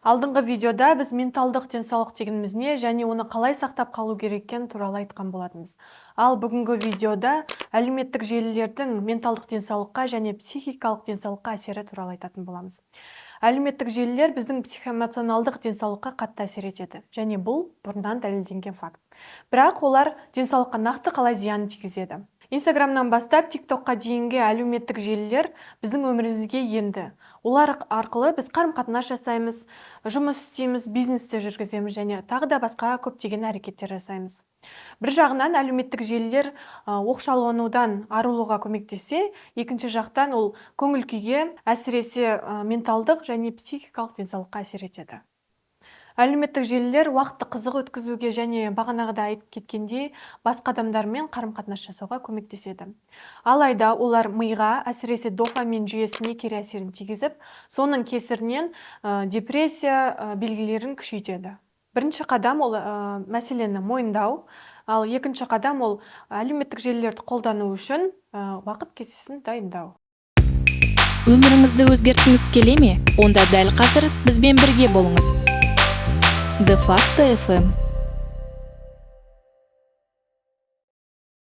Алдыңғы видеода біз менталдық денсаулық дегеніміз не және оны қалай сақтап қалу керек екені туралы айтқан болатынбыз. Ал бүгінгі видеода әлеуметтік желілердің менталдық денсаулыққа және психикалық денсаулыққа әсері туралы айтатын боламыз. Әлеуметтік желілер біздің психоэмоционалдық денсаулыққа қатты әсер етеді, және бұл бұрыннан дәлелденген факт. Бірақ олар денсаулыққа нақты қалай зиянын тигізеді? Инстаграмнан бастап тиктокқа дейінгі әлеуметтік желілер біздің өмірімізге енді. Олар арқылы біз қарым-қатынас жасаймыз, жұмыс істейміз, бизнесті жүргіземіз және тағы да басқа көптеген әрекеттер жасаймыз. Бір жағынан әлеуметтік желілер оқшауланудан арылуға көмектессе, екінші жақтан ол көңіл күйге, әсіресе менталдық және психикалық денсаулыққа әсер етеді. Әлеуметтік желілер уақытты қызық өткізуге және бағанағыда айтып кеткендей басқа адамдармен қарым-қатынас жасауға көмектеседі. Алайда олар миға, әсіресе дофамин жүйесіне кері әсерін тигізіп, соның кесірінен депрессия белгілерін күшейтеді. Бірінші қадам ол мәселені мойындау, ал екінші қадам ол әлеуметтік желілерді қолдану үшін уақыт кестесін дайындау. Өміріңізді өзгерткіңіз келе ме? Онда дәл қазір бізбен бірге болыңыз. De facto FM